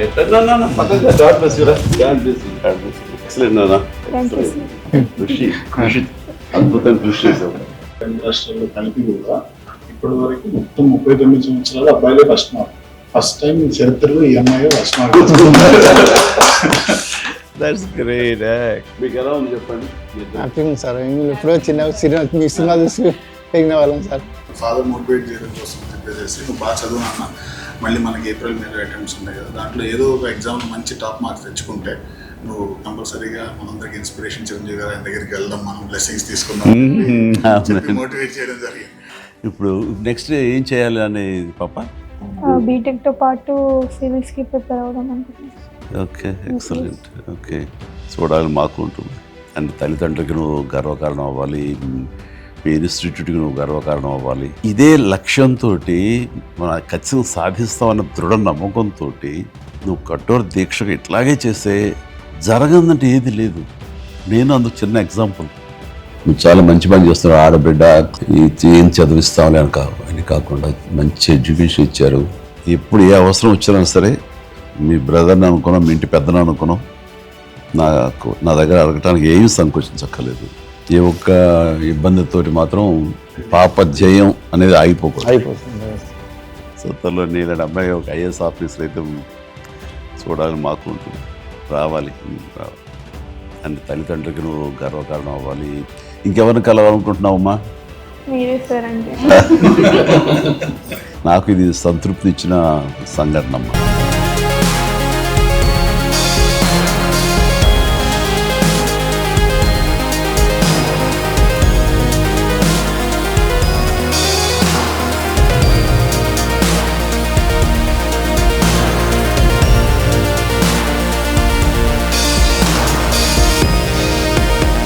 Right God bless you రా God bless you excellent నాన్న కృషి అద్భుతం కృషి చేశావు. రెండు రాష్ట్రాల్లో కలిపి కూడా ఇప్పటి వరకు మొత్తం 39 సంవత్సరాలు అబ్బాయిలే ఫస్ట్ టైం చరిత్రలో ఈ అమ్మాయి ఫస్ట్ మార్క్. That's great. మీకు ఎలా ఉంది చెప్పండి. హ్యాపీగా సార్ ఎప్పుడో మీ సినిమా చూసి పెరిగిన వాళ్ళం సార్. ఫాదర్ మోటివేట్ చేయడం కోసం చెప్పేసి నువ్వు బాగా చదువు నాన్న, మళ్ళీ మనకి ఏప్రిల్ మే అటెంప్ట్స్ ఉన్నాయి కదా, దాంట్లో ఏదో ఒక ఎగ్జామ్లో మంచి టాప్ మార్క్స్ తెచ్చుకుంటే నువ్వు కంపల్సరీగా మనందరికి ఇన్స్పిరేషన్ చిరంజీవి గారు ఆయన దగ్గరికి వెళ్దాం, మనం బ్లెస్సింగ్స్ తీసుకుందాం మోటివేట్ చేయడం జరిగింది. ఇప్పుడు నెక్స్ట్ ఏం చేయాలి అనేది పాప? బీటెక్ తో పాటు సివిల్స్ కి ప్రిపేర్ అవుదాం అనుకుంటున్నాను. Okay excellent. ఓకే చూడాలి మాకు ఉంటుంది. అండ్ తల్లిదండ్రులకి నువ్వు గర్వకారణం అవ్వాలి, మీ ఇన్స్టిట్యూట్కి నువ్వు గర్వకారణం అవ్వాలి. ఇదే లక్ష్యంతో మన ఖచ్చితంగా సాధిస్తామన్న దృఢ నమ్మకంతో నువ్వు కఠోర దీక్షగా ఇట్లాగే చేస్తే జరగదంటే ఏది లేదు. నేను అందుకు చిన్న ఎగ్జాంపుల్. నువ్వు చాలా మంచి పని చేస్తున్నావు. ఆడబిడ్డ ఏం చదివిస్తామని అని కాకుండా మంచి ఎడ్యుకేషన్ ఇచ్చారు. ఎప్పుడు ఏ అవసరం వచ్చినా సరే మీ బ్రదర్ని అనుకున్నాం, మీ ఇంటి పెద్దను అనుకున్నాం, నా దగ్గర అడగటానికి ఏమీ సంకోచించక్కర్లేదు. ఏ ఒక్క ఇబ్బందితోటి మాత్రం పాప ధ్యేయం అనేది అయిపోతుంది. సో త్వరలో నీళ్ళని అమ్మాయి ఒక ఐఏఎస్ ఆఫీసర్ అయితే చూడాలని మాకు ఉంటుంది. రావాలి. అండ్ తల్లిదండ్రులకి నువ్వు గర్వకారణం అవ్వాలి. ఇంకెవరిని కలవాలనుకుంటున్నావమ్మా? మీరే సార్ అంటే నాకు ఇది సంతృప్తి ఇచ్చిన సంఘటన అమ్మా.